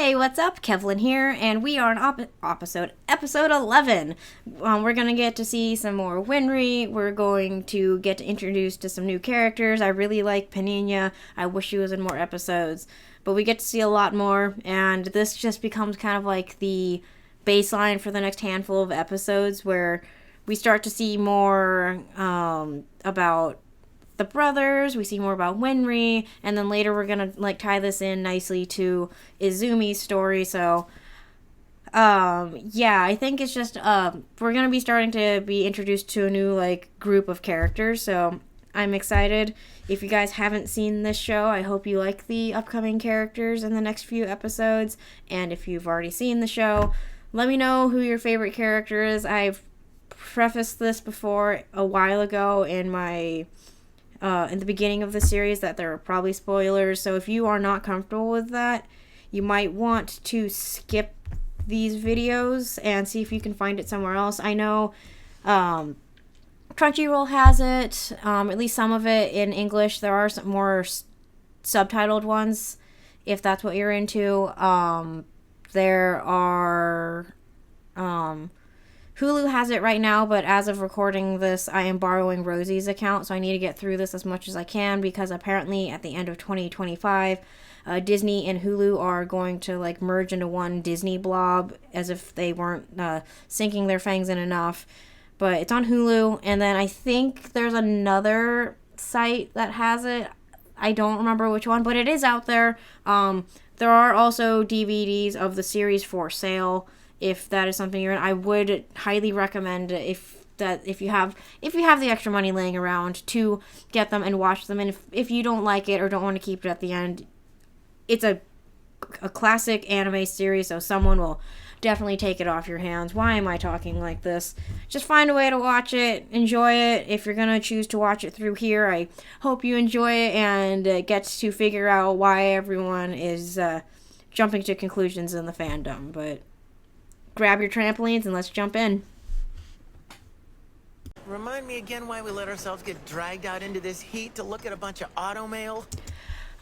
Hey, what's up? Kevlin here, and we are on episode 11. We're going to get to see some more Winry. We're going to get introduced to some new characters. I really like Panina. I wish she was in more episodes. But we get to see a lot more, and this just becomes kind of like the baseline for the next handful of episodes where we start to see more about the brothers, we see more about Winry, and then later we're gonna tie this in nicely to Izumi's story. So I think it's just we're gonna be starting to be introduced to a new group of characters, so I'm excited. If you guys haven't seen this show, I hope you like the upcoming characters in the next few episodes, and if you've already seen the show, let me know who your favorite character is. I've prefaced this before a while ago in my in the beginning of the series that there are probably spoilers, so if you are not comfortable with that, you might want to skip these videos and see if you can find it somewhere else. I know Crunchyroll has it, at least some of it in English. There are some more subtitled ones if that's what you're into. There are Hulu has it right now, but as of recording this, I am borrowing Rosie's account, so I need to get through this as much as I can, because apparently at the end of 2025, Disney and Hulu are going to merge into one Disney blob, as if they weren't sinking their fangs in enough. But it's on Hulu, and then I think there's another site that has it. I don't remember which one, but it is out there. There are also DVDs of the series for sale. If that is something you're in, I would highly recommend if you have the extra money laying around to get them and watch them. And if you don't like it or don't want to keep it at the end, it's a classic anime series, so someone will definitely take it off your hands. Why am I talking like this? Just find a way to watch it, enjoy it. If you're gonna choose to watch it through here, I hope you enjoy it and get to figure out why everyone is jumping to conclusions in the fandom. But grab your trampolines and let's jump in. Remind me again why we let ourselves get dragged out into this heat to look at a bunch of automail?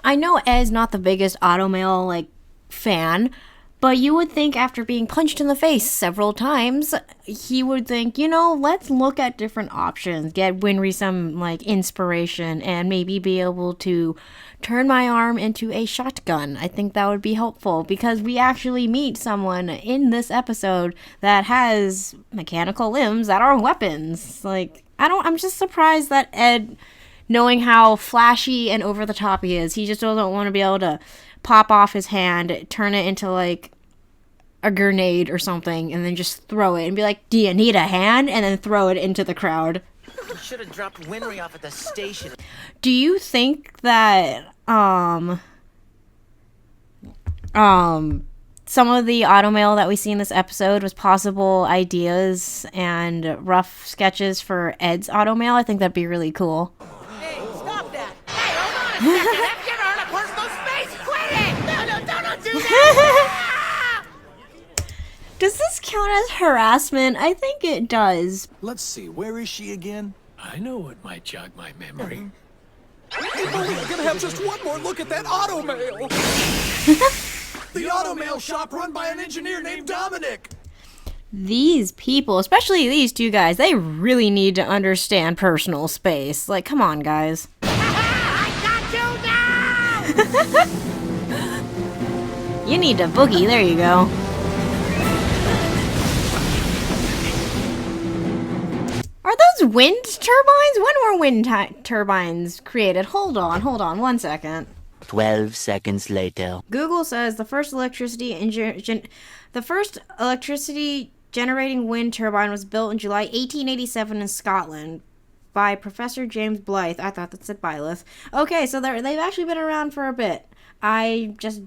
I know Ed's not the biggest automail fan, but you would think after being punched in the face several times, he would think, let's look at different options, get Winry some inspiration, and maybe be able to turn my arm into a shotgun. I think that would be helpful, because we actually meet someone in this episode that has mechanical limbs that are weapons. I'm just surprised that Ed, knowing how flashy and over the top he is, he just doesn't want to be able to pop off his hand, turn it into a grenade or something, and then just throw it and be like, do you need a hand? And then throw it into the crowd. You should have dropped Winry off at the station. Do you think that some of the automail that we see in this episode was possible ideas and rough sketches for Ed's automail? I think that'd be really cool. Hey, stop that! Hey, hold on! Second, earn a personal space! Quit it! No, don't do that! Does this count as harassment? I think it does. Let's see, where is she again? I know what might jog my memory. We're gonna have just one more look at that automail! The automail shop run by an engineer named Dominic! These people, especially these two guys, they really need to understand personal space. Come on, guys. I got you now! You need to boogie, there you go. Are those wind turbines? When were wind turbines created? Hold on 1 second. 12 seconds later. Google says the first electricity generating wind turbine was built in July 1887 in Scotland by Professor James Blythe. I thought that said Byleth. Okay, so they've actually been around for a bit. I just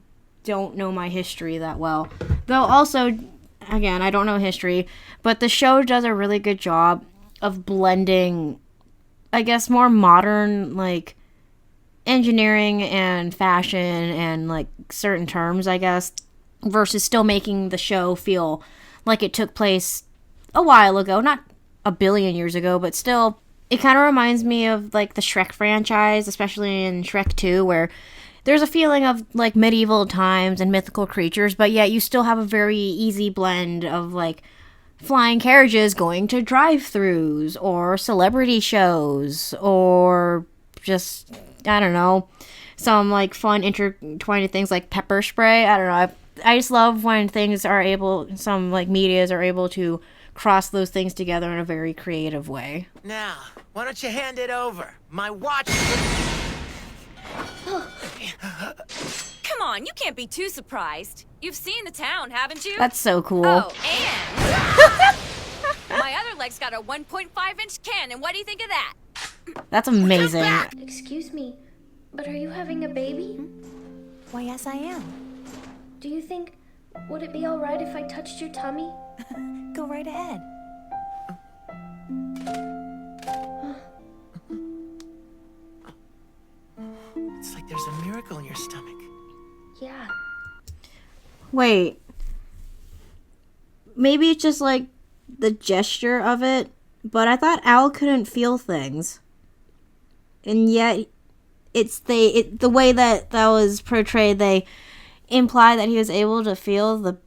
don't know my history that well. Though also, again, I don't know history, but the show does a really good job of blending, I guess, more modern, engineering and fashion and, certain terms, I guess, versus still making the show feel like it took place a while ago. Not a billion years ago, but still, it kind of reminds me of, the Shrek franchise, especially in Shrek 2, where there's a feeling of like medieval times and mythical creatures, but yet you still have a very easy blend of like flying carriages going to drive-thrus or celebrity shows or just, I don't know, some like fun intertwined things like pepper spray. I don't know. I just love when some like medias are able to cross those things together in a very creative way. Now, why don't you hand it over? My watch. Come on, you can't be too surprised. You've seen the town, haven't you? That's so cool. Oh, and my other leg's got a 1.5-inch cannon. What do you think of that? That's amazing. Excuse me, but are you having a baby? Why, yes, I am. Do you think, would it be alright if I touched your tummy? Go right ahead. It's like there's a miracle in your stomach. Yeah. Wait. Maybe it's just like the gesture of it, but I thought Al couldn't feel things. And yet, the way that was portrayed, they imply that he was able to feel the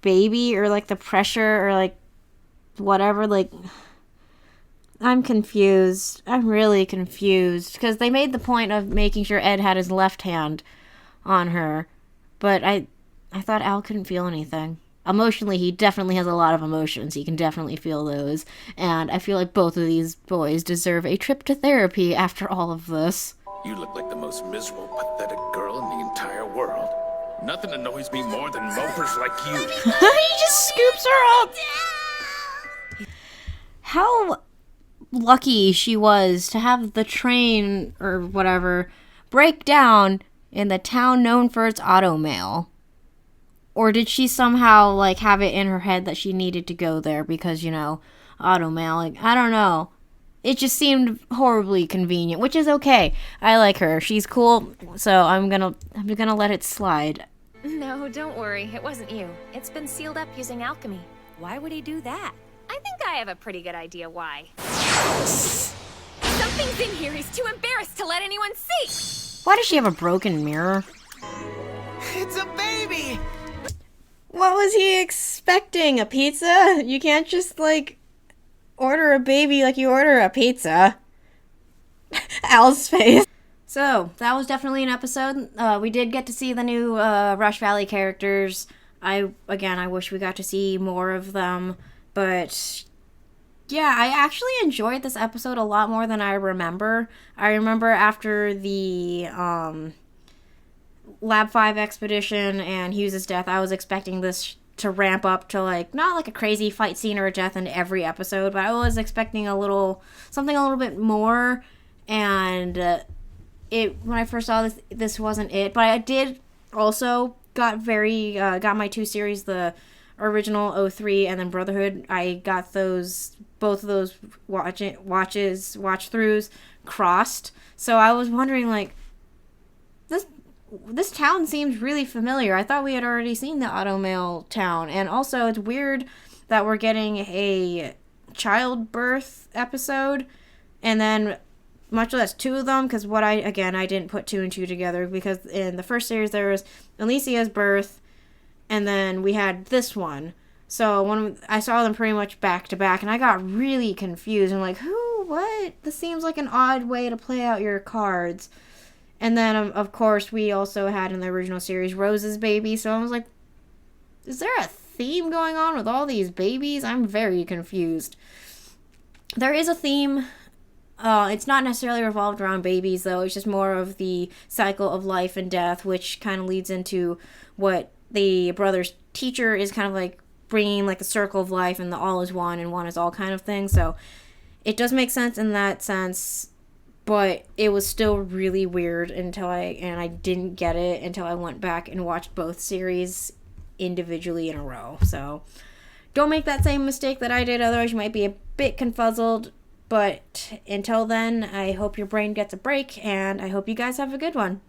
baby or like the pressure or like whatever. Like, I'm confused. I'm really confused because they made the point of making sure Ed had his left hand on her, but I thought Al couldn't feel anything. Emotionally, he definitely has a lot of emotions. He can definitely feel those, and I feel like both of these boys deserve a trip to therapy after all of this. You look like the most miserable, pathetic girl in the entire world. Nothing annoys me more than mopers like you. He just scoops her up. How lucky she was to have the train or whatever break down in the town known for its auto mail. Or did she somehow like have it in her head that she needed to go there because, you know, auto mail? Like, I don't know. It just seemed horribly convenient, which is okay. I like her. She's cool, so I'm gonna let it slide. No, don't worry. It wasn't you. It's been sealed up using alchemy. Why would he do that? I think I have a pretty good idea why. Something's in here he's too embarrassed to let anyone see. Why does she have a broken mirror? It's a baby! What was he expecting? A pizza? You can't just, like, order a baby like you order a pizza. Al's face. So, that was definitely an episode. We did get to see the new Rush Valley characters. I wish we got to see more of them. But, yeah, I actually enjoyed this episode a lot more than I remember. I remember after the Lab 5 expedition and Hughes' death, I was expecting this to ramp up to, like, not like a crazy fight scene or a death in every episode, but I was expecting something a little bit more, and when I first saw this wasn't it. But I did also got my 2 series, the original 03 and then Brotherhood. I got both of those watch-throughs crossed, so I was wondering, like, this town seems really familiar. I thought we had already seen the automail town. And also, it's weird that we're getting a childbirth episode. And then, much less 2 of them. Because I didn't put 2 and 2 together. Because in the first series, there was Alicia's birth. And then we had this one. So, I saw them pretty much back to back. And I got really confused. I'm like, who? What? This seems like an odd way to play out your cards. And then, of course, we also had in the original series Rose's baby. So I was like, is there a theme going on with all these babies? I'm very confused. There is a theme. It's not necessarily revolved around babies, though. It's just more of the cycle of life and death, which kind of leads into what the brother's teacher is kind of like bringing, like the circle of life and the all is one and one is all kind of thing. So it does make sense in that sense. But it was still really weird I didn't get it until I went back and watched both series individually in a row. So don't make that same mistake that I did, otherwise you might be a bit confuzzled. But until then, I hope your brain gets a break, and I hope you guys have a good one.